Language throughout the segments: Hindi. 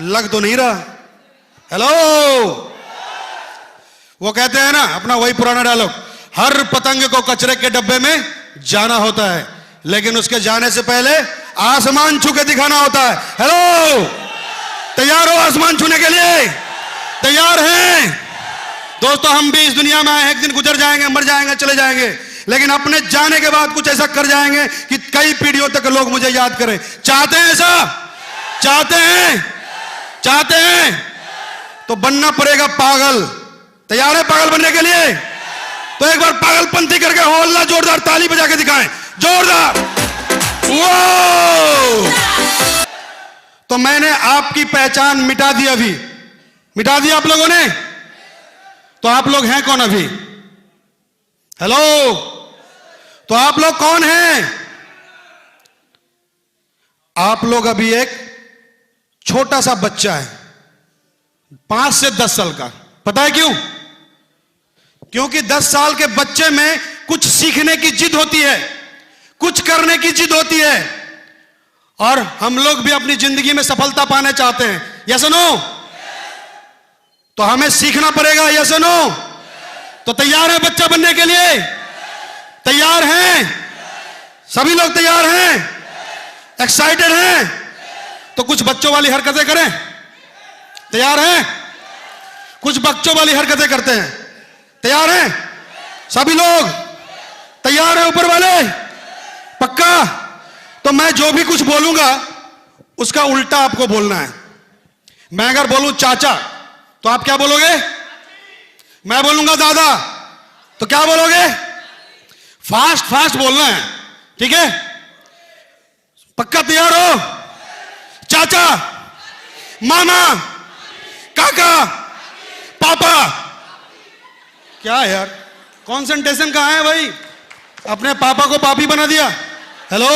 लग तो नहीं रहा। हेलो, वो कहते हैं ना अपना वही पुराना डायलॉग, हर पतंग को कचरे के डब्बे में जाना होता है, लेकिन उसके जाने से पहले आसमान छू के दिखाना होता है। हेलो, तैयार हो आसमान छूने के लिए? तैयार हैं दोस्तों? हम भी इस दुनिया में आए, एक दिन गुजर जाएंगे, मर जाएंगे, चले जाएंगे, लेकिन अपने जाने के बाद कुछ ऐसा कर जाएंगे कि कई पीढ़ियों तक लोग मुझे याद करें। चाहते हैं ऐसा? चाहते हैं? चाहते हैं तो बनना पड़ेगा पागल। तैयार है पागल बनने के लिए? तो एक बार पागलपंथी करके हौला जोरदार ताली बजा के दिखाएं, जोरदार। वो तो मैंने आपकी पहचान मिटा दी, अभी मिटा दी आप लोगों ने। तो आप लोग हैं कौन अभी? हेलो, तो आप लोग कौन हैं? आप लोग अभी एक छोटा सा बच्चा है, 5 से 10 साल का। पता है क्यों? क्योंकि 10 साल के बच्चे में कुछ सीखने की जिद होती है, कुछ करने की जिद होती है, और हम लोग भी अपनी जिंदगी में सफलता पाने चाहते हैं। Yes no? तो हमें सीखना पड़ेगा। Yes no? तो तैयार है बच्चा बनने के लिए? तैयार हैं? सभी लोग तैयार हैं? एक्साइटेड हैं? तो कुछ बच्चों वाली हरकतें करें। तैयार हैं? कुछ बच्चों वाली हरकतें करते हैं। तैयार हैं? सभी लोग तैयार हैं? ऊपर वाले पक्का? तो मैं जो भी कुछ बोलूंगा उसका उल्टा आपको बोलना है। मैं अगर बोलूं चाचा तो आप क्या बोलोगे? मैं बोलूंगा दादा तो क्या बोलोगे? फास्ट फास्ट बोलना है, ठीक है? पक्का तैयार हो? चाचा, मामा, काका, पापा। क्या यार, कंसंट्रेशन कहां है भाई? अपने पापा को पापी बना दिया। हेलो,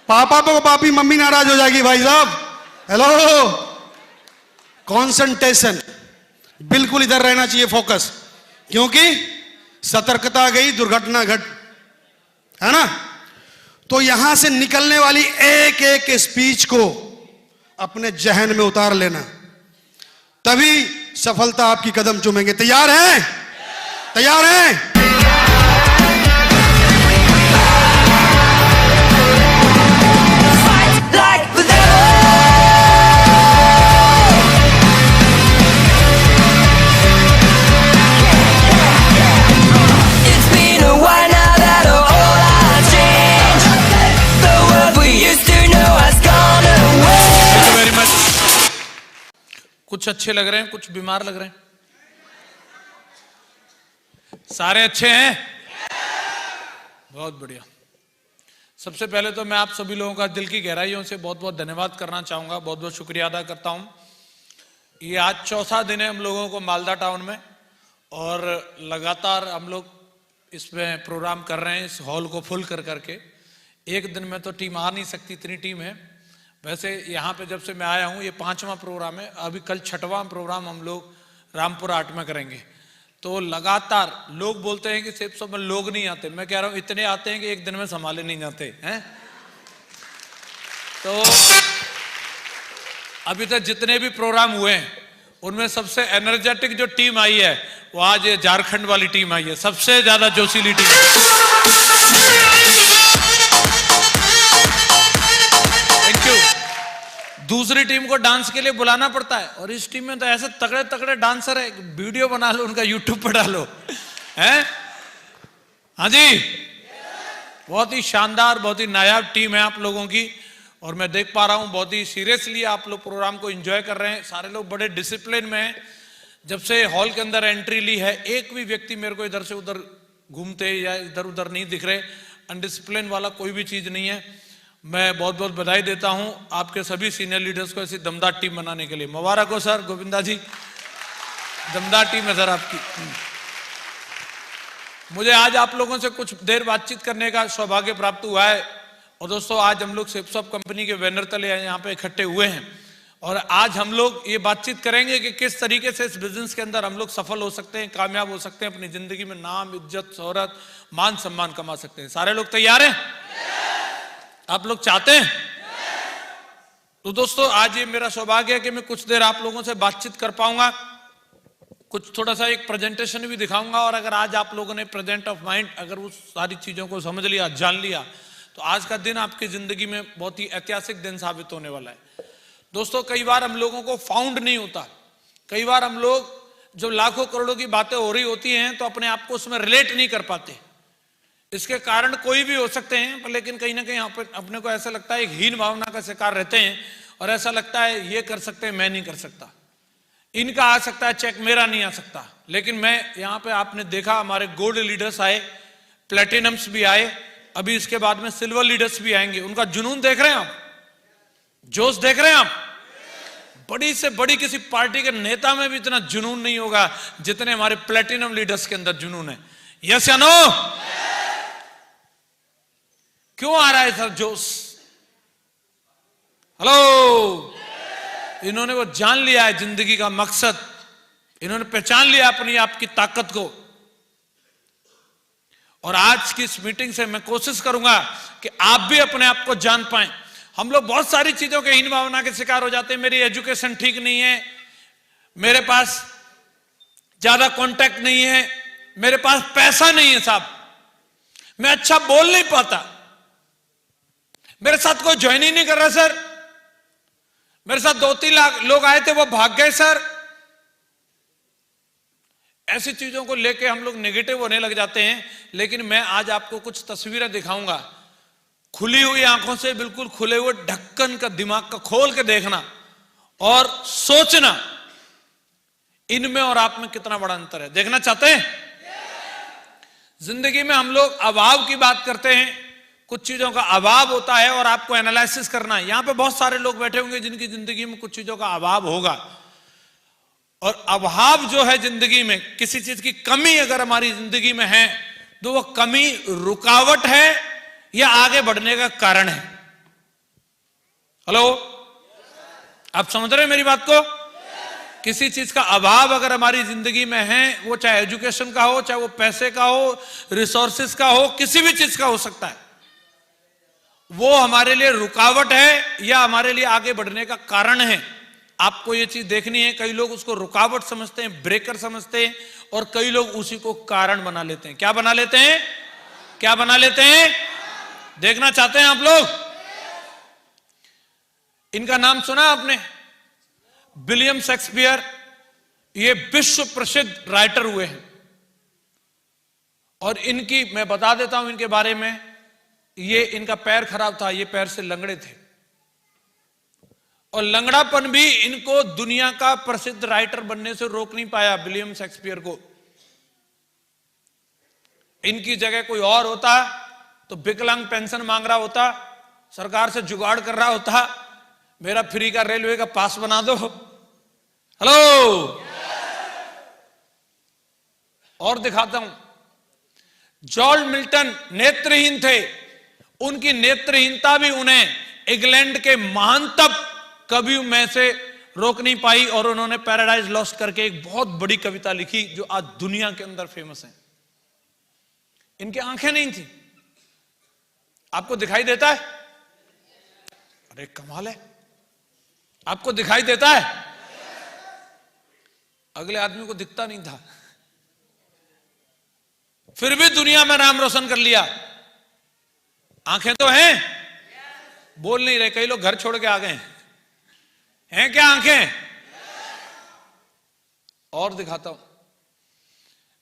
पापा को पापी, मम्मी नाराज हो जाएगी भाई साहब। हेलो, कंसंट्रेशन बिल्कुल इधर रहना चाहिए, फोकस, क्योंकि सतर्कता गई दुर्घटना घट, है ना? तो यहां से निकलने वाली एक एक स्पीच को अपने जहन में उतार लेना, तभी सफलता आपकी कदम चूमेंगे। तैयार हैं? तैयार हैं? कुछ अच्छे लग रहे हैं, कुछ बीमार लग रहे हैं। सारे अच्छे हैं? बहुत बढ़िया। सबसे पहले तो मैं आप सभी लोगों का दिल की गहराइयों से बहुत बहुत धन्यवाद करना चाहूंगा, बहुत बहुत शुक्रिया अदा करता हूं। ये आज चौथा दिन है हम लोगों को मालदा टाउन में, और लगातार हम लोग इसमें प्रोग्राम कर रहे हैं, इस हॉल को फुल कर करके। एक दिन में तो टीम आ नहीं सकती, इतनी टीम है। वैसे यहाँ पे जब से मैं आया हूँ ये 5वां प्रोग्राम है, अभी कल 6वां प्रोग्राम हम लोग रामपुर 8 में करेंगे। तो लगातार लोग बोलते हैं कि सिर्फ सब में लोग नहीं आते, मैं कह रहा हूँ इतने आते हैं कि एक दिन में संभाले नहीं जाते हैं। तो अभी तक जितने भी प्रोग्राम हुए हैं उनमें सबसे एनर्जेटिक जो टीम आई है वो आज ये झारखंड वाली टीम आई है, सबसे ज्यादा जोशीली टीम। Thank you. दूसरी टीम को डांस के लिए बुलाना पड़ता है, और इस टीम में तो ऐसे तगड़े तगड़े डांसर है, वीडियो बना लो उनका यूट्यूब पर डालो, हैं? हाँ जी, बहुत ही शानदार, बहुत ही नायाब टीम है आप लोगों की, और मैं देख पा रहा हूं बहुत ही सीरियसली आप लोग प्रोग्राम को एंजॉय कर रहे हैं। सारे लोग बड़े डिसिप्लिन में हैं। जब से हॉल के अंदर एंट्री ली है, एक भी व्यक्ति मेरे को इधर से उधर घूमते या इधर उधर नहीं दिख रहे। अनडिसिप्लिन वाला कोई भी चीज नहीं है। मैं बहुत बहुत बधाई देता हूं आपके सभी सीनियर लीडर्स को ऐसी दमदार टीम बनाने के लिए। मुबारक हो सर, गोविंदा जी, दमदार टीम है सर आपकी। मुझे आज आप लोगों से कुछ देर बातचीत करने का सौभाग्य प्राप्त हुआ है। और दोस्तों, आज हम लोग सिप्सॉप कंपनी के बैनर तले यहाँ पे इकट्ठे हुए हैं, और आज हम लोग ये बातचीत करेंगे कि किस तरीके से इस बिजनेस के अंदर हम लोग सफल हो सकते हैं, कामयाब हो सकते हैं, अपनी जिंदगी में नाम, इज्जत, शोहरत, मान सम्मान कमा सकते हैं। सारे लोग तैयार हैं? आप लोग चाहते हैं? तो दोस्तों आज ये मेरा सौभाग्य है कि मैं कुछ देर आप लोगों से बातचीत कर पाऊंगा, कुछ थोड़ा सा एक प्रेजेंटेशन भी दिखाऊंगा। और अगर आज आप लोगों ने प्रेजेंट ऑफ माइंड अगर उस सारी चीजों को समझ लिया, जान लिया, तो आज का दिन आपकी जिंदगी में बहुत ही ऐतिहासिक दिन साबित होने वाला है। दोस्तों कई बार हम लोगों को फाउंड नहीं होता, कई बार हम लोग जो लाखों करोड़ों की बातें हो रही होती हैं तो अपने आप को उसमें रिलेट नहीं कर पाते। इसके कारण कोई भी हो सकते हैं, पर लेकिन कहीं ना कहीं अपने को ऐसा लगता है एक हीन भावना का शिकार रहते हैं और ऐसा लगता है ये कर सकते हैं, मैं नहीं कर सकता, इनका आ सकता है चेक, मेरा नहीं आ सकता। लेकिन मैं यहां पे आपने देखा हमारे गोल्ड लीडर्स आए, प्लेटिनम्स भी आए, अभी इसके बाद में सिल्वर लीडर्स भी आएंगे। उनका जुनून देख रहे हैं आप, जोश देख रहे हैं आप। बड़ी से बड़ी किसी पार्टी के नेता में भी इतना जुनून नहीं होगा जितने हमारे प्लेटिनम लीडर्स के अंदर जुनून है। यस या नो? क्यों आ रहा है सर जोश? हेलो, इन्होंने वो जान लिया है जिंदगी का मकसद, इन्होंने पहचान लिया अपनी आपकी ताकत को। और आज की इस मीटिंग से मैं कोशिश करूंगा कि आप भी अपने आप को जान पाएं। हम लोग बहुत सारी चीजों के हीन भावना के शिकार हो जाते हैं। मेरी एजुकेशन ठीक नहीं है, मेरे पास ज्यादा कांटेक्ट नहीं है, मेरे पास पैसा नहीं है साहब, मैं अच्छा बोल नहीं पाता, मेरे साथ कोई ज्वाइन ही नहीं कर रहा सर, मेरे साथ 2-3 लाख लोग आए थे वो भाग गए सर। ऐसी चीजों को लेके हम लोग नेगेटिव होने लग जाते हैं। लेकिन मैं आज आपको कुछ तस्वीरें दिखाऊंगा, खुली हुई आंखों से, बिल्कुल खुले हुए ढक्कन का दिमाग का खोल के देखना और सोचना इनमें और आप में कितना बड़ा अंतर है। देखना चाहते हैं? जिंदगी में हम लोग अभाव की बात करते हैं, कुछ चीजों का अभाव होता है और आपको एनालिसिस करना है। यहां पे बहुत सारे लोग बैठे होंगे जिनकी जिंदगी में कुछ चीजों का अभाव होगा, और अभाव जो है जिंदगी में, किसी चीज की कमी अगर हमारी जिंदगी में है तो वो कमी रुकावट है या आगे बढ़ने का कारण है। हेलो, आप समझ रहे हैं मेरी बात को? किसी चीज का अभाव अगर हमारी जिंदगी में है, वो चाहे एजुकेशन का हो, चाहे वो पैसे का हो, रिसोर्सेस का हो, किसी भी चीज का हो सकता है, वो हमारे लिए रुकावट है या हमारे लिए आगे बढ़ने का कारण है। आपको ये चीज देखनी है। कई लोग उसको रुकावट समझते हैं, ब्रेकर समझते हैं, और कई लोग उसी को कारण बना लेते हैं। क्या बना लेते हैं? क्या बना लेते हैं? देखना चाहते हैं आप लोग? इनका नाम सुना आपने? William Shakespeare. ये विश्व प्रसिद्ध राइटर हुए हैं, और इनकी मैं बता देता हूं इनके बारे में। ये इनका पैर खराब था, ये पैर से लंगड़े थे, और लंगड़ापन भी इनको दुनिया का प्रसिद्ध राइटर बनने से रोक नहीं पाया विलियम शेक्सपियर को। इनकी जगह कोई और होता तो विकलांग पेंशन मांग रहा होता, सरकार से जुगाड़ कर रहा होता, मेरा फ्री का रेलवे का पास बना दो। हेलो, और दिखाता हूं। जॉर्ज मिल्टन नेत्रहीन थे, उनकी नेत्रहीनता भी उन्हें इंग्लैंड के महानतम कवियों में से रोक नहीं पाई, और उन्होंने पैराडाइज लॉस्ट करके एक बहुत बड़ी कविता लिखी जो आज दुनिया के अंदर फेमस है। इनकी आंखें नहीं थी। आपको दिखाई देता है? अरे कमाल है, आपको दिखाई देता है? अगले आदमी को दिखता नहीं था, फिर भी दुनिया में नाम रोशन कर लिया। आंखें तो हैं, बोल नहीं रहे। कई लोग घर छोड़ के आ गए हैं क्या आंखें? और दिखाता हूं।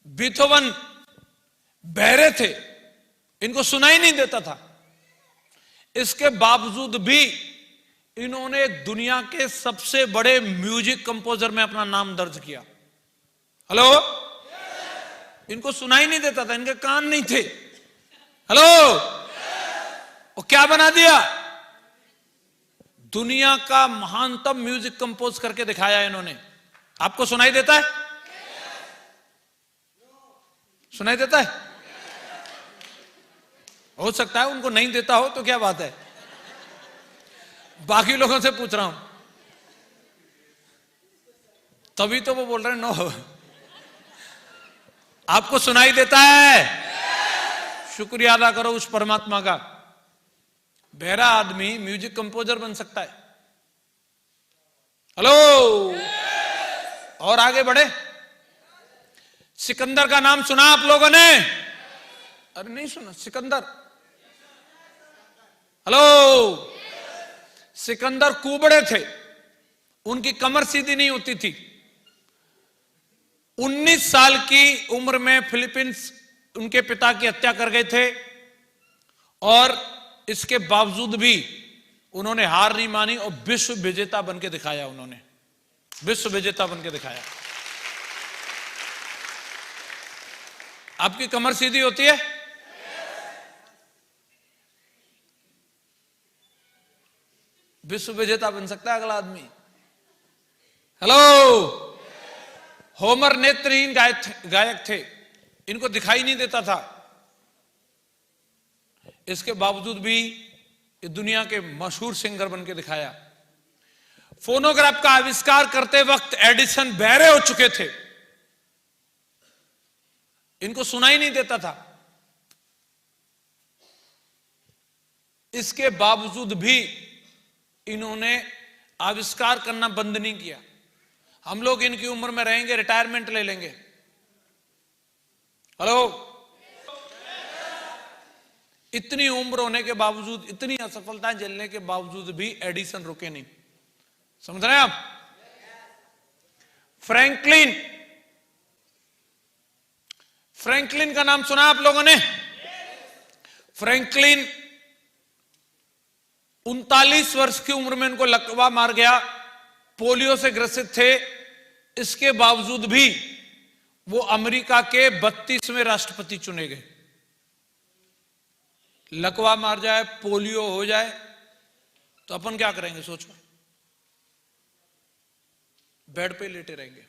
बीथोवन बहरे थे, इनको सुनाई नहीं देता था, इसके बावजूद भी इन्होंने दुनिया के सबसे बड़े म्यूजिक कंपोजर में अपना नाम दर्ज किया। हेलो, इनको सुनाई नहीं देता था, इनके कान नहीं थे। हेलो, और क्या बना दिया? दुनिया का महानतम म्यूजिक कंपोज करके दिखाया इन्होंने। आपको सुनाई देता है? सुनाई देता है? हो सकता है उनको नहीं देता हो, तो क्या बात है, बाकी लोगों से पूछ रहा हूं, तभी तो वो बोल रहे हैं नो। आपको सुनाई देता है? शुक्रिया अदा करो उस परमात्मा का। बहरा आदमी म्यूजिक कंपोजर बन सकता है। हेलो, और आगे बढ़े। सिकंदर का नाम सुना आप लोगों ने? अरे नहीं सुना सिकंदर? हेलो, सिकंदर कुबड़े थे, उनकी कमर सीधी नहीं होती थी। 19 साल की उम्र में फिलीपींस उनके पिता की हत्या कर गए थे, और इसके बावजूद भी उन्होंने हार नहीं मानी और विश्व विजेता बनकर दिखाया। उन्होंने विश्व विजेता बनकर दिखाया। आपकी कमर सीधी होती है? विश्व विजेता बन सकता है अगला आदमी। हेलो, होमर नेत्रहीन गायक थे, इनको दिखाई नहीं देता था, इसके बावजूद भी ये दुनिया के मशहूर सिंगर बनके दिखाया। फोनोग्राफ का आविष्कार करते वक्त एडिसन बहरे हो चुके थे, इनको सुनाई नहीं देता था, इसके बावजूद भी इन्होंने आविष्कार करना बंद नहीं किया। हम लोग इनकी उम्र में रहेंगे, रिटायरमेंट ले लेंगे। हेलो, इतनी उम्र होने के बावजूद, इतनी असफलताएं झेलने के बावजूद भी एडिसन रुके नहीं। समझ रहे हैं आप? फ्रैंकलिन का नाम सुना आप लोगों ने? फ्रैंकलिन 39 वर्ष की उम्र में इनको लकवा मार गया, पोलियो से ग्रसित थे, इसके बावजूद भी वो अमेरिका के 32वें राष्ट्रपति चुने गए। लकवा मार जाए, पोलियो हो जाए तो अपन क्या करेंगे? सोचो, बेड पे लेटे रहेंगे।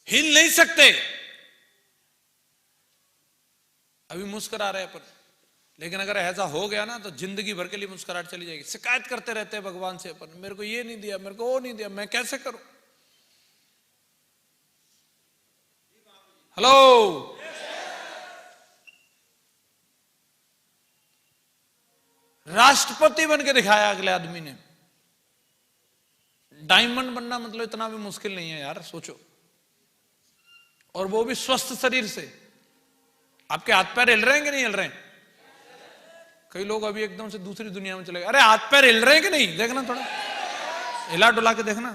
हिल नहीं सकते। अभी मुस्कुरा रहे अपन, लेकिन अगर ऐसा हो गया ना तो जिंदगी भर के लिए मुस्कुराहट चली जाएगी। शिकायत करते रहते हैं भगवान से अपन, मेरे को ये नहीं दिया, मेरे को वो नहीं दिया, मैं कैसे करूं? हेलो, राष्ट्रपति बन के दिखाया अगले आदमी ने। डायमंड बनना मतलब इतना भी मुश्किल नहीं है यार, सोचो, और वो भी स्वस्थ शरीर से। आपके हाथ पैर हिल रहे हैं कि नहीं हिल रहे हैं? कई लोग अभी एकदम से दूसरी दुनिया में चले गए। अरे हाथ पैर हिल रहे हैं कि नहीं? देखना, थोड़ा हिला डुला के देखना,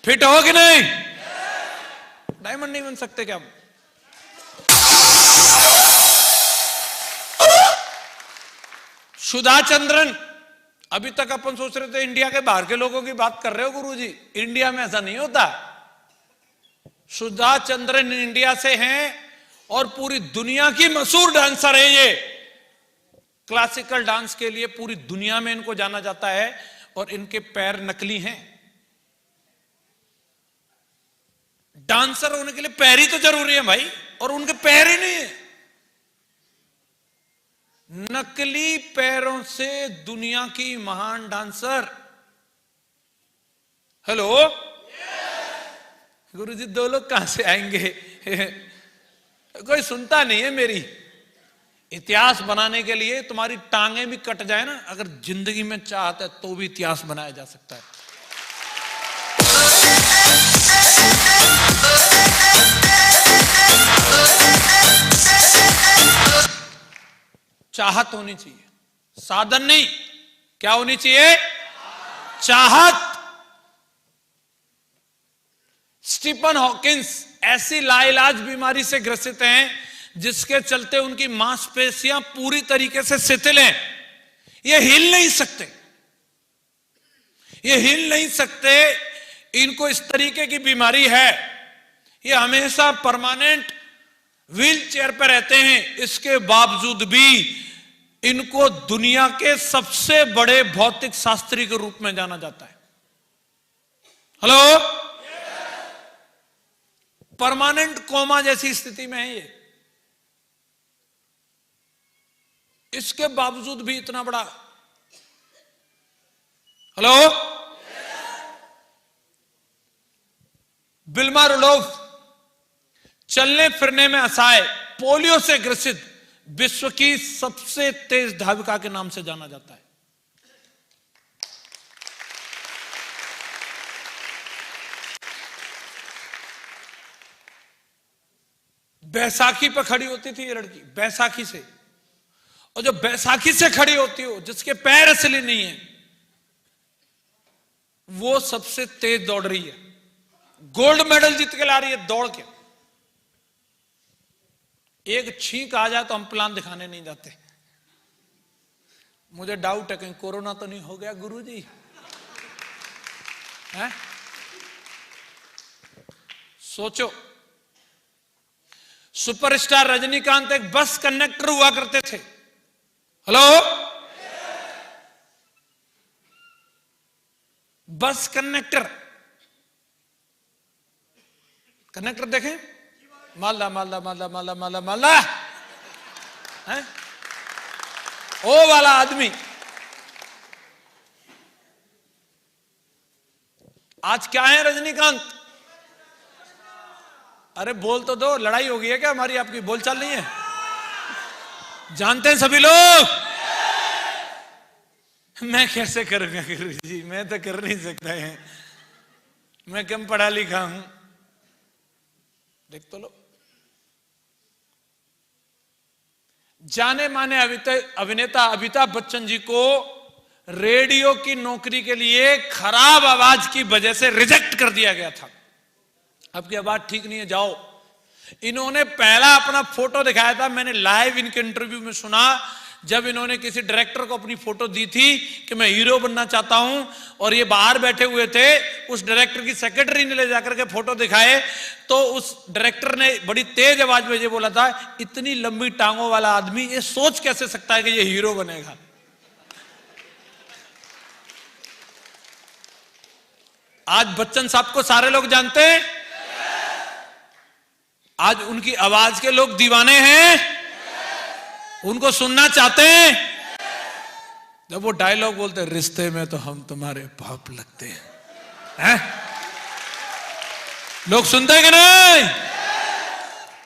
फिट हो कि नहीं? डायमंड नहीं बन सकते क्या? सुधा चंद्रन, अभी तक अपन सोच रहे थे इंडिया के बाहर के लोगों की बात कर रहे हो गुरुजी, इंडिया में ऐसा नहीं होता। सुधा चंद्रन इंडिया से हैं और पूरी दुनिया की मशहूर डांसर है ये। क्लासिकल डांस के लिए पूरी दुनिया में इनको जाना जाता है, और इनके पैर नकली हैं। डांसर होने के लिए पैर ही तो जरूरी है भाई, और उनके पैर ही नहीं है। नकली पैरों से दुनिया की महान डांसर। हेलो, गुरुजी दो लोग कहां से आएंगे? कोई सुनता नहीं है मेरी। इतिहास बनाने के लिए तुम्हारी टांगें भी कट जाए ना, अगर जिंदगी में चाहता है तो भी इतिहास बनाया जा सकता है। चाहत होनी चाहिए, साधन नहीं। क्या होनी चाहिए? चाहत। स्टीफन हॉकिंस ऐसी लाइलाज बीमारी से ग्रसित हैं जिसके चलते उनकी मांसपेशियां पूरी तरीके से शिथिल हैं। ये हिल नहीं सकते, ये हिल नहीं सकते। इनको इस तरीके की बीमारी है, ये हमेशा परमानेंट व्हील चेयर पर रहते हैं। इसके बावजूद भी इनको दुनिया के सबसे बड़े भौतिक शास्त्री के रूप में जाना जाता है। हेलो, परमानेंट कोमा जैसी स्थिति में है ये। इसके बावजूद भी इतना बड़ा। हेलो, विल्मा रुडोल्फ चलने फिरने में असहाय, पोलियो से ग्रसित, विश्व की सबसे तेज धाविका के नाम से जाना जाता है। बैसाखी पर खड़ी होती थी ये लड़की, बैसाखी से। और जो बैसाखी से खड़ी होती हो, जिसके पैर असली नहीं है, वो सबसे तेज दौड़ रही है, गोल्ड मेडल जीत के ला रही है दौड़ के। एक छींक आ जाए तो हम प्लान दिखाने नहीं जाते। मुझे डाउट है कहीं कोरोना तो नहीं हो गया गुरुजी, हैं? सोचो, सुपरस्टार रजनीकांत एक बस कंडक्टर हुआ करते थे। हेलो, बस कंडक्टर, कंडक्टर देखें, मालदा मालदा मालदा मालदा मालदा मालदा, हैं? ओ वाला आदमी। आज क्या है रजनीकांत? अरे बोल तो दो, लड़ाई हो गई है क्या हमारी आपकी? बोल चाल नहीं है? जानते हैं सभी लोग? मैं कैसे करूंगा गुरुजी, मैं तो कर नहीं सकता है, मैं कम पढ़ा लिखा हूं। देख तो लो, जाने माने अभिनेता अमिताभ बच्चन जी को रेडियो की नौकरी के लिए खराब आवाज की वजह से रिजेक्ट कर दिया गया था। आपकी आवाज ठीक नहीं है, जाओ। इन्होंने पहला अपना फोटो दिखाया था, मैंने लाइव इनके इंटरव्यू में सुना, जब इन्होंने किसी डायरेक्टर को अपनी फोटो दी थी कि मैं हीरो बनना चाहता हूं, और ये बाहर बैठे हुए थे, उस डायरेक्टर की सेक्रेटरी ने ले जाकर के फोटो दिखाए, तो उस डायरेक्टर ने बड़ी तेज आवाज में ये बोला था, इतनी लंबी टांगों वाला आदमी ये सोच कैसे सकता है कि ये हीरो बनेगा। आज बच्चन साहब को सारे लोग जानते हैं, आज उनकी आवाज के लोग दीवाने हैं, उनको सुनना चाहते हैं। जब वो डायलॉग बोलते हैं, रिश्ते में तो हम तुम्हारे बाप लगते हैं, लोग सुनते हैं कि नहीं?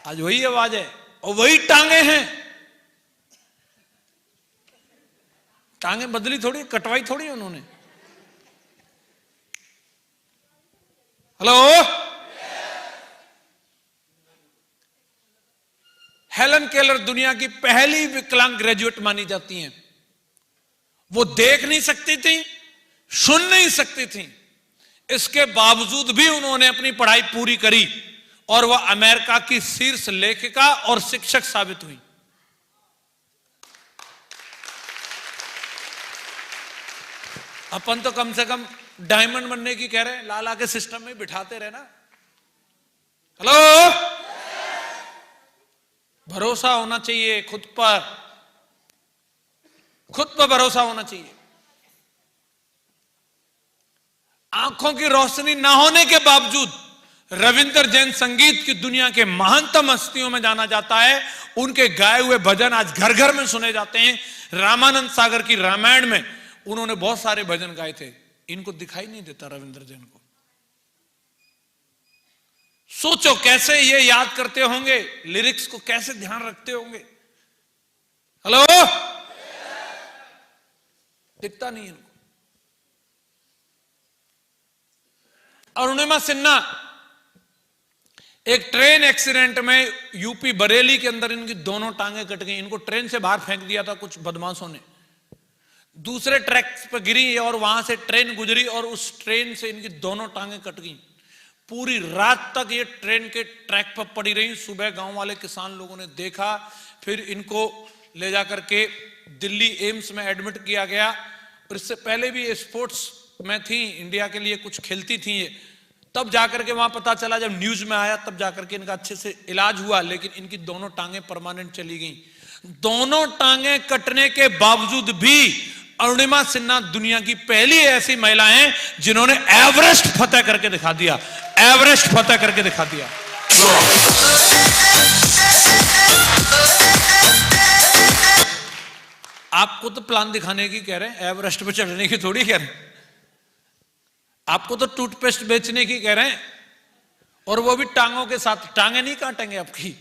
आज वही आवाज है और वही टांगे हैं। टांगे बदली थोड़ी, कटवाई थोड़ी उन्होंने। हेलो, हेलन केलर दुनिया की पहली विकलांग ग्रेजुएट मानी जाती हैं। वो देख नहीं सकती थी, सुन नहीं सकती थी, इसके बावजूद भी उन्होंने अपनी पढ़ाई पूरी करी और वह अमेरिका की शीर्ष लेखिका और शिक्षक साबित हुई। अपन तो कम से कम डायमंड बनने की कह रहे हैं, लाला के सिस्टम में बिठाते रहे ना। हेलो, भरोसा होना चाहिए खुद पर, खुद पर भरोसा होना चाहिए। आंखों की रोशनी ना होने के बावजूद रविंद्र जैन संगीत की दुनिया के महानतम हस्तियों में जाना जाता है। उनके गाए हुए भजन आज घर घर में सुने जाते हैं। रामानंद सागर की रामायण में उन्होंने बहुत सारे भजन गाए थे, इनको दिखाई नहीं देता रविंद्र जैन को। सोचो कैसे ये याद करते होंगे, लिरिक्स को कैसे ध्यान रखते होंगे। हेलो, दिखता नहीं इनको। अरुणिमा सिन्हा, एक ट्रेन एक्सीडेंट में यूपी बरेली के अंदर इनकी दोनों टांगें कट गई। इनको ट्रेन से बाहर फेंक दिया था कुछ बदमाशों ने, दूसरे ट्रैक पर गिरी और वहां से ट्रेन गुजरी और उस ट्रेन से इनकी दोनों टांगें कट गई। पूरी रात तक ये ट्रेन के ट्रैक पर पड़ी रही। सुबह गांव वाले किसान लोगों ने देखा, फिर इनको ले जाकर के दिल्ली एम्स में एडमिट किया गया। और इससे पहले भी ये स्पोर्ट्स में थी, इंडिया के लिए कुछ खेलती थी ये। तब जाकर के वहां पता चला, जब न्यूज में आया तब जाकर के इनका अच्छे से इलाज हुआ, लेकिन इनकी दोनों टांगें परमानेंट चली गई। दोनों टांगें कटने के बावजूद भी अरुणिमा सिन्हा दुनिया की पहली ऐसी महिला हैं जिन्होंने एवरेस्ट फतेह करके दिखा दिया, एवरेस्ट फतेह करके दिखा दिया। आपको तो प्लान दिखाने की कह रहे हैं, एवरेस्ट पे चढ़ने की थोड़ी कह रहे हैं। आपको तो टूथपेस्ट बेचने की कह रहे हैं, और वो भी टांगों के साथ। टांगे नहीं काटेंगे आपकी।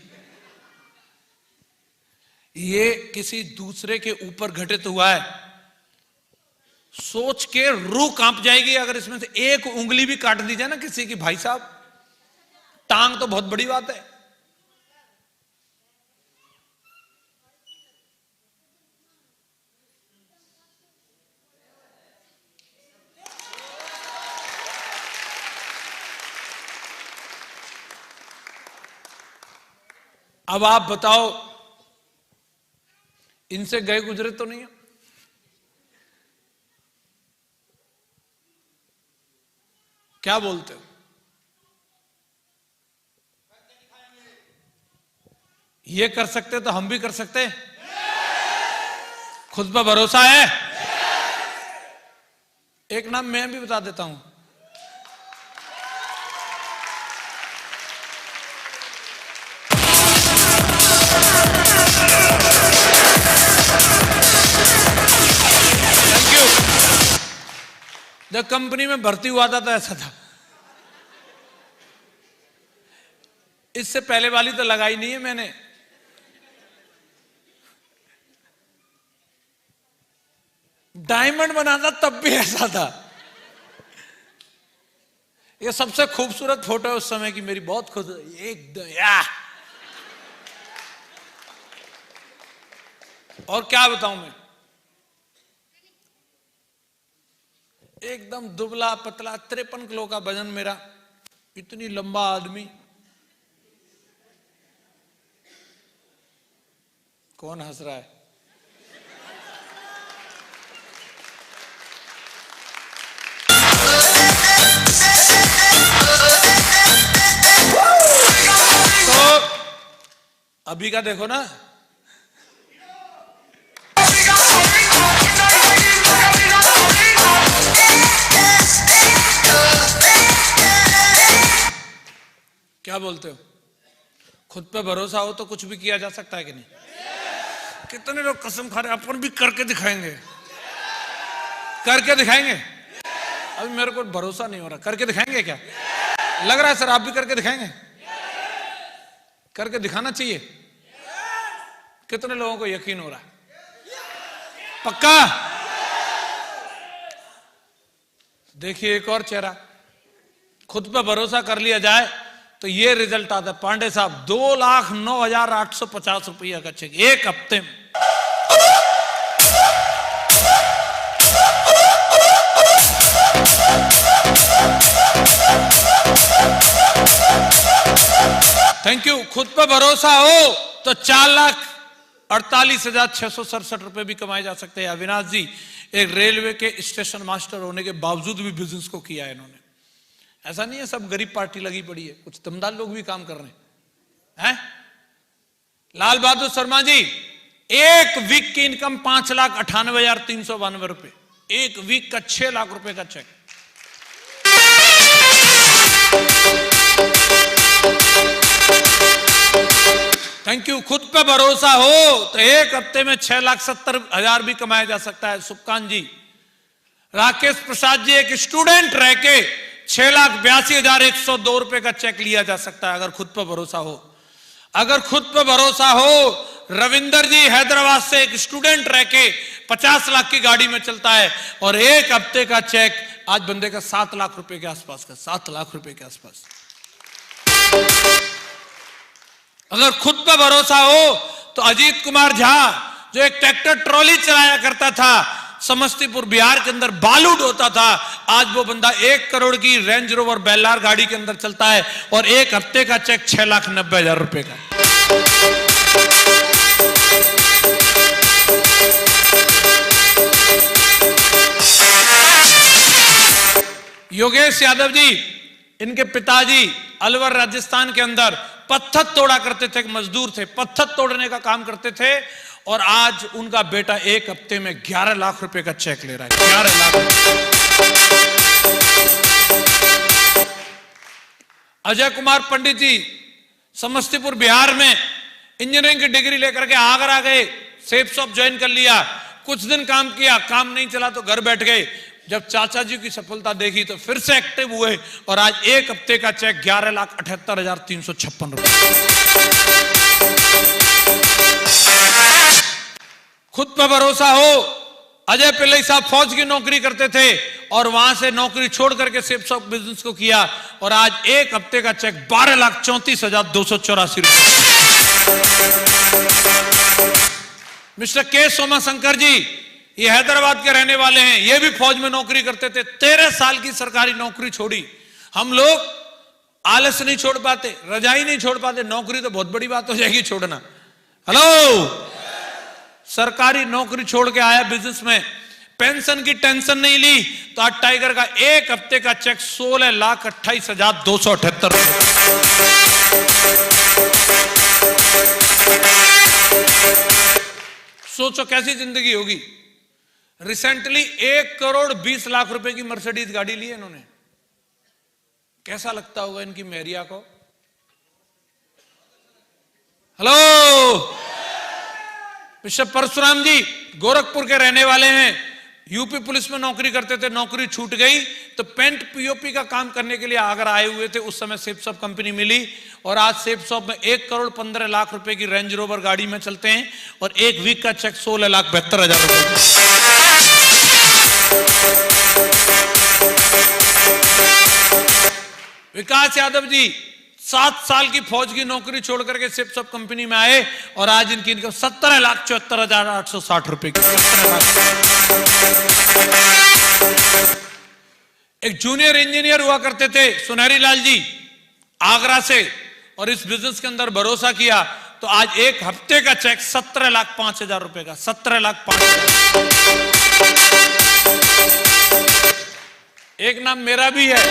ये किसी दूसरे के ऊपर घटित हुआ है, सोच के रूह कांप जाएगी। अगर इसमें से एक उंगली भी काट दी जाए ना किसी की, भाई साहब, टांग तो बहुत बड़ी बात है। अब आप बताओ, इनसे गए गुजरे तो नहीं है? क्या बोलते हो? ये कर सकते तो हम भी कर सकते। खुद पर भरोसा है। एक नाम मैं भी बता देता हूं। Thank you. जब कंपनी में भर्ती हुआ था तो ऐसा था। इससे पहले वाली तो लगाई नहीं है मैंने। डायमंड बना था तब भी ऐसा था। ये सबसे खूबसूरत फोटो है उस समय की मेरी, बहुत खुद एकदम या। और क्या बताऊं मैं, एकदम दुबला पतला, 53 किलो का वजन मेरा, इतनी लंबा आदमी। कौन हंस रहा है? तो अभी का देखो ना, क्या बोलते हो? खुद पे भरोसा हो तो कुछ भी किया जा सकता है कि नहीं? कितने लोग कसम खा रहे, अपन भी करके दिखाएंगे, करके दिखाएंगे। अभी मेरे को भरोसा नहीं हो रहा, करके दिखाएंगे क्या? लग रहा है सर आप भी करके दिखाएंगे? करके दिखाना चाहिए। कितने लोगों को यकीन हो रहा है? पक्का? देखिए एक और चेहरा। खुद पे भरोसा कर लिया जाए तो ये रिजल्ट आता है पांडे साहब, 2,09,850 रुपया का चेक एक हफ्ते में। Thank you. खुद पे भरोसा हो तो 4,48,667 रुपए भी कमाए जा सकते हैं। अविनाश जी एक रेलवे के स्टेशन मास्टर होने के बावजूद भी बिजनेस को किया है इन्होंने। ऐसा नहीं है सब गरीब पार्टी लगी पड़ी है, कुछ दमदार लोग भी काम कर रहे हैं। लाल बहादुर शर्मा जी, एक वीक की इनकम 5,98,392 रुपए, एक वीक का 6 लाख रुपए का चेक। Thank you. खुद पे भरोसा हो तो एक हफ्ते में 6,70,000 भी कमाया जा सकता है। सुपकान जी, राकेश प्रसाद जी, एक स्टूडेंट रह के 6,82,102 रुपए का चेक लिया जा सकता है अगर खुद पर भरोसा हो। अगर खुद पर भरोसा हो, रविंदर जी हैदराबाद से एक स्टूडेंट रह के 50 लाख की गाड़ी में चलता है और एक हफ्ते का चेक आज बंदे का 7 लाख रुपए के आसपास का, 7 लाख रुपए के आसपास। अगर खुद पर भरोसा हो तो अजीत कुमार झा जो एक ट्रैक्टर ट्रॉली चलाया करता था, समस्तीपुर बिहार के अंदर बालू ढोता था, आज वो बंदा 1 करोड़ की रेंज रोवर बेलार गाड़ी के अंदर चलता है और एक हफ्ते का चेक 6,90,000 रुपए का। योगेश यादव जी, इनके पिताजी अलवर राजस्थान के अंदर पत्थर तोड़ा करते थे, मजदूर थे, पत्थर तोड़ने का काम करते थे और आज उनका बेटा एक हफ्ते में 11 लाख रुपए का चेक ले रहा है। 11 लाख। अजय कुमार पंडित जी समस्तीपुर बिहार में इंजीनियरिंग की डिग्री लेकर के आगरा गए, सेब शॉप ज्वाइन कर लिया, कुछ दिन काम किया, काम नहीं चला तो घर बैठ गए। जब चाचा जी की सफलता देखी तो फिर से एक्टिव हुए और आज एक हफ्ते का चेक 11,78,356 रुपए। खुद पे भरोसा हो। अजय पिल्लई साहब फौज की नौकरी करते थे और वहां से नौकरी छोड़ करके सेप्स ऑफ बिजनेस को किया और आज एक हफ्ते का चेक 12,34,284 रुपए। मिस्टर के सोमाशंकर जी, ये हैदराबाद के रहने वाले हैं, ये भी फौज में नौकरी करते थे, 13 साल की सरकारी नौकरी छोड़ी। हम लोग आलस नहीं छोड़ पाते, रजाई नहीं छोड़ पाते, नौकरी तो बहुत बड़ी बात हो जाएगी छोड़ना। हेलो, सरकारी नौकरी छोड़ के आया बिजनेस में, पेंशन की टेंशन नहीं ली तो आज टाइगर का एक हफ्ते का चेक 16,28,278 रुपए। सोचो कैसी जिंदगी होगी। रिसेंटली 1,20,00,000 रुपए की मर्सिडीज गाड़ी ली है इन्होंने। कैसा लगता होगा इनकी मेरिया को? हेलो, मिस्टर परशुराम जी गोरखपुर के रहने वाले हैं, यूपी पुलिस में नौकरी करते थे, नौकरी छूट गई तो पेंट पीओपी का काम करने के लिए आगरा आए हुए थे। उस समय सेप्सॉप कंपनी मिली और आज सेप्सॉप में 1,15,00,000 रुपए की रेंज रोवर गाड़ी में चलते हैं और एक वीक का चेक 16,72,000 रुपए। विकास यादव जी 7 साल की फौज की नौकरी छोड़ करके सेप्सॉप कंपनी में आए और आज इनकी इनकम 17,74,860 रुपए की। 17 लाख। एक जूनियर इंजीनियर हुआ करते थे सुनहरी लाल जी आगरा से, और इस बिजनेस के अंदर भरोसा किया तो आज एक हफ्ते का चेक 17,05,000 रुपए का। 17,05,000। एक नाम मेरा भी है,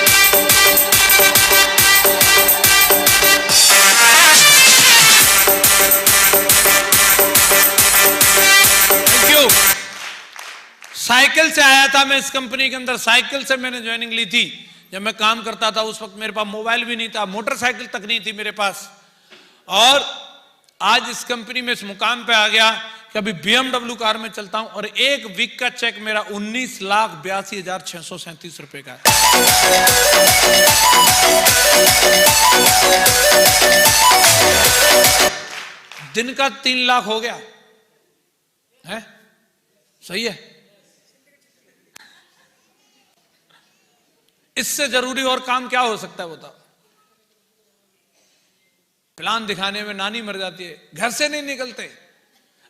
साइकिल से आया था मैं इस कंपनी के अंदर, साइकिल से मैंने ज्वाइनिंग ली थी। जब मैं काम करता था उस वक्त मेरे पास मोबाइल भी नहीं था, मोटरसाइकिल तक नहीं थी मेरे पास, और आज इस कंपनी में इस मुकाम पे आ गया कि अभी BMW कार में चलता हूं और एक वीक का चेक मेरा 19,82,637 रुपए का है। दिन का 3 लाख हो गया है, सही है। इससे जरूरी और काम क्या हो सकता है बताओ? प्लान दिखाने में नानी मर जाती है, घर से नहीं निकलते।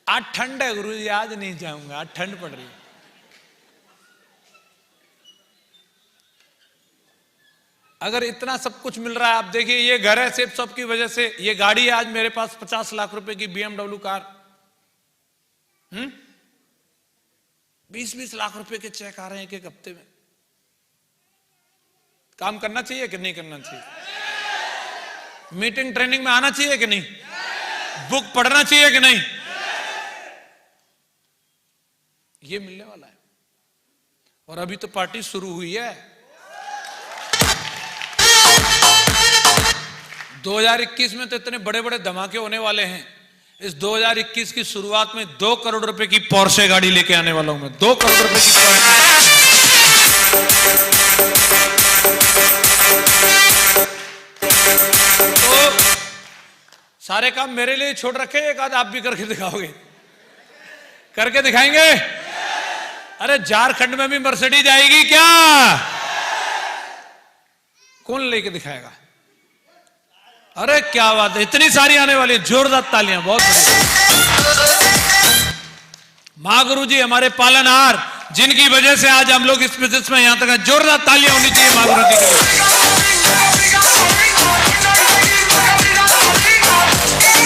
आज ठंड है गुरुजी, आज नहीं जाऊंगा, आज ठंड पड़ रही है। अगर इतना सब कुछ मिल रहा है, आप देखिए ये घर है सेप्सॉप की वजह से, ये गाड़ी है आज मेरे पास 50 लाख रुपए की BMW कार। 20-20 लाख रुपए के चेक आ रहे हैं एक हफ्ते में। काम करना चाहिए कि नहीं करना चाहिए? मीटिंग ट्रेनिंग में आना चाहिए कि नहीं? बुक पढ़ना चाहिए कि नहीं? ये मिलने वाला है और अभी तो पार्टी शुरू हुई है। 2021 में तो इतने बड़े बड़े धमाके होने वाले हैं। इस 2021 की शुरुआत में 2 करोड़ रुपए की पोर्शे गाड़ी लेके आने वाला हूं मैं। 2 करोड़ रुपए की पोर्शे। तो सारे काम मेरे लिए छोड़ रखे, एक आध आप भी करके दिखाओगे? करके दिखाएंगे? अरे झारखंड में भी मर्सिडीज आएगी क्या? कौन लेके दिखाएगा? अरे क्या बात है, इतनी सारी आने वाली है। जोरदार तालियां, बहुत बढ़िया। महागुरु जी हमारे पालनहार, जिनकी वजह से आज हम लोग इस बिजनेस में यहां तक हैं। जोरदार तालियां होनी चाहिए महागुरु जी के लिए।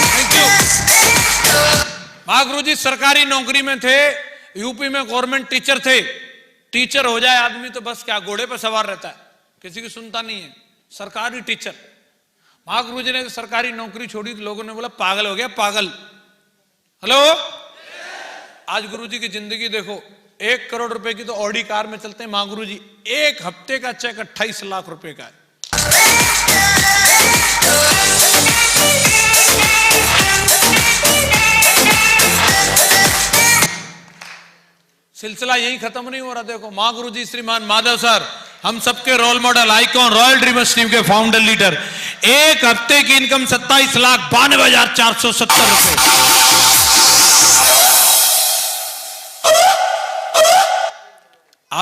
Thank you. महागुरु जी सरकारी नौकरी में थे, यूपी में गवर्नमेंट टीचर थे। टीचर हो जाए आदमी तो बस क्या घोड़े पर सवार रहता है, किसी की सुनता नहीं है। सरकारी टीचर। महागुरु जी ने सरकारी नौकरी छोड़ी तो लोगों ने बोला पागल हो गया, पागल। हेलो, आज गुरु जी की जिंदगी देखो। 1 करोड़ रुपए की तो ऑडी कार में चलते हैं महागुरु जी। एक हफ्ते का चेक 28 लाख रुपए का है। सिलसिला यही खत्म नहीं हो रहा। देखो महागुरु जी श्रीमान माधव सर, हम सबके role model, icon, royal dreamers team के फाउंडर लीडर। एक हफ्ते की इनकम 27,92,470 रुपए।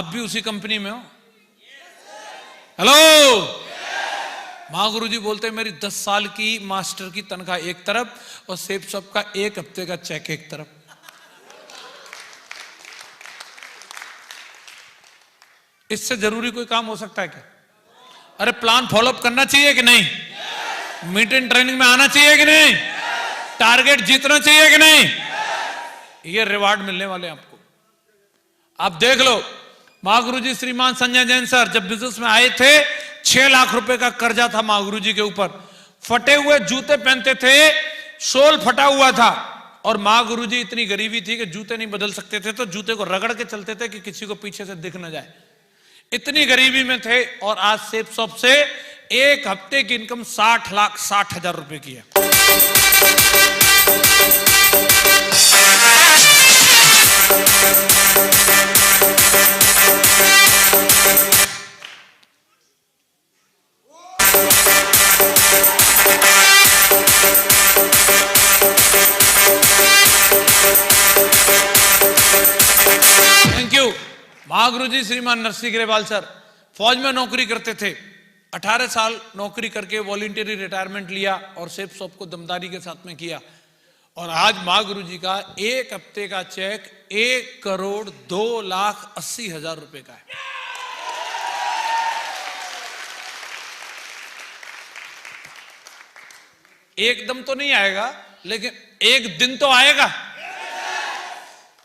आप भी उसी कंपनी में हो? हेलो। महागुरु जी बोलते हैं मेरी 10 साल की मास्टर की तनख्वाह एक तरफ और सेब शॉप का 1 हफ्ते का चेक एक तरफ। इससे जरूरी कोई काम हो सकता है क्या? अरे प्लान फॉलोअप करना चाहिए कि नहीं? मीटिंग ट्रेनिंग में आना चाहिए कि नहीं? टारगेट जीतना चाहिए कि नहीं? ये रिवार्ड मिलने वाले हैं आपको। आप देख लो, महागुरु जी श्रीमान संजय जैन सर जब बिजनेस में आए थे 6 लाख रुपए का कर्जा था महागुरु जी के ऊपर, फटे हुए जूते पहनते थे, सोल फटा हुआ था, और महागुरु जी इतनी गरीबी थी कि जूते नहीं बदल सकते थे तो जूते को रगड़ के चलते थे कि किसी को पीछे से दिख न जाए, इतनी गरीबी में थे। और आज सेब शॉप से 1 हफ्ते की इनकम 60,60,000 रुपए की है। Thank you. महागुरु जी श्रीमान नरसिंह ग्रेवाल सर फौज में नौकरी करते थे, 18 साल नौकरी करके वॉलंटियरी रिटायरमेंट लिया और सेब शॉप को दमदारी के साथ में किया, और आज महागुरु जी का 1 हफ्ते का चेक 1,02,80,000 रुपए का है। एकदम तो नहीं आएगा, लेकिन एक दिन तो आएगा।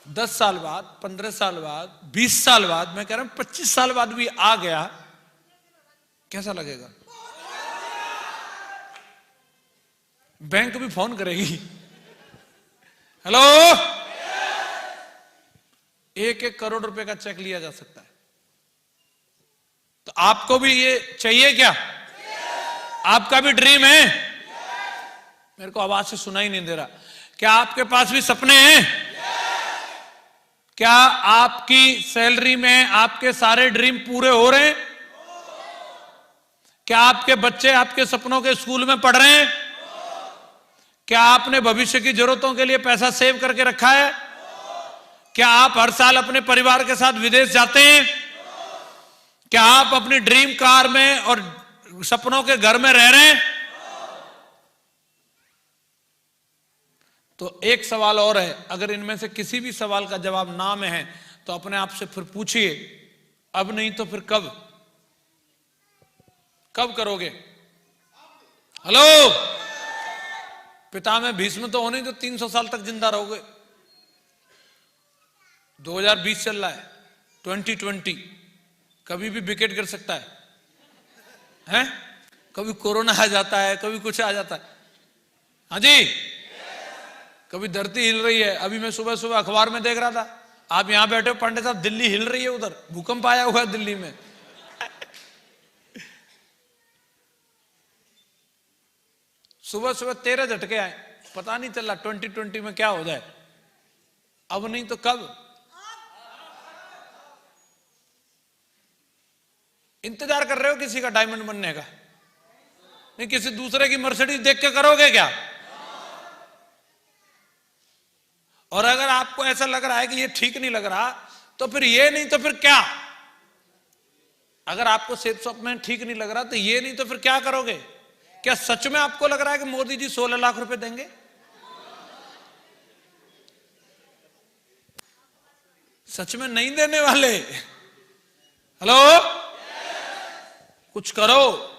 10 साल बाद, 15 साल बाद, 20 साल बाद, मैं कह रहा हूं 25 साल बाद भी आ गया, कैसा लगेगा? बैंक भी फोन करेगी, हेलो, 1-1 करोड़ रुपए का चेक लिया जा सकता है। तो आपको भी ये चाहिए क्या? आपका भी ड्रीम है? मेरे को आवाज से सुना ही नहीं दे रहा। क्या आपके पास भी सपने हैं? क्या आपकी सैलरी में आपके सारे ड्रीम पूरे हो रहे हैं? क्या आपके बच्चे आपके सपनों के स्कूल में पढ़ रहे हैं? क्या आपने भविष्य की जरूरतों के लिए पैसा सेव करके रखा है? क्या आप हर साल अपने परिवार के साथ विदेश जाते हैं? क्या आप अपनी ड्रीम कार में और सपनों के घर में रह रहे हैं? तो एक सवाल और है, अगर इनमें से किसी भी सवाल का जवाब ना में है तो अपने आप से फिर पूछिए, अब नहीं तो फिर कब? कब करोगे? हेलो, पिता में भीष्म तो होने जो 300 साल तक जिंदा रहोगे। 2020 चल रहा है, 2020, कभी भी विकेट गिर सकता है? कभी कोरोना आ जाता है, कभी कुछ आ जाता है। हाँ जी, कभी धरती हिल रही है। अभी मैं सुबह सुबह अखबार में देख रहा था, आप यहां बैठे हो पांडे साहब, दिल्ली हिल रही है, उधर भूकंप आया हुआ है दिल्ली में। सुबह सुबह 13 झटके आए, पता नहीं चला 2020 में क्या हो जाए। अब नहीं तो कब? इंतजार कर रहे हो किसी का डायमंड बनने का? नहीं, किसी दूसरे की मर्सिडीज देख के करोगे क्या? और अगर आपको ऐसा लग रहा है कि ये ठीक नहीं लग रहा, तो फिर ये नहीं तो फिर क्या? अगर आपको सेब शॉप में ठीक नहीं लग रहा तो ये नहीं तो फिर क्या करोगे? क्या सच में आपको लग रहा है कि मोदी जी 16 लाख रुपए देंगे? सच में नहीं देने वाले। हेलो, कुछ करो।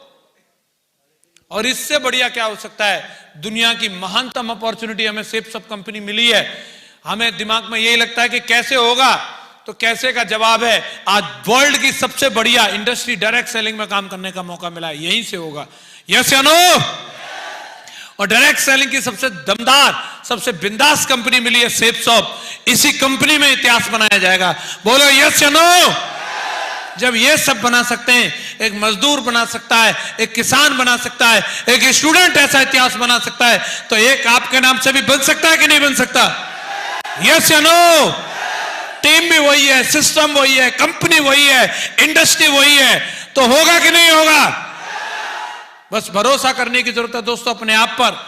और इससे बढ़िया क्या हो सकता है? दुनिया की महानतम अपॉर्चुनिटी हमें सेब शॉप कंपनी मिली है। हमें दिमाग में यही लगता है कि कैसे होगा, तो कैसे का जवाब है आज वर्ल्ड की सबसे बढ़िया इंडस्ट्री डायरेक्ट सेलिंग में काम करने का मौका मिला है, यहीं से होगा। यस या नो? और डायरेक्ट सेलिंग की सबसे दमदार, सबसे बिंदास कंपनी मिली है सेब शॉप। इसी कंपनी में इतिहास बनाया जाएगा। बोलो यस या नो? जब ये सब बना सकते हैं, एक मजदूर बना सकता है, एक किसान बना सकता है, एक स्टूडेंट ऐसा इतिहास बना सकता है, तो एक आपके नाम से भी बन सकता है कि नहीं बन सकता? यस या नो? टीम भी वही है, सिस्टम वही है, कंपनी वही है, इंडस्ट्री वही है, तो होगा कि नहीं होगा? बस भरोसा करने की जरूरत है दोस्तों अपने आप पर।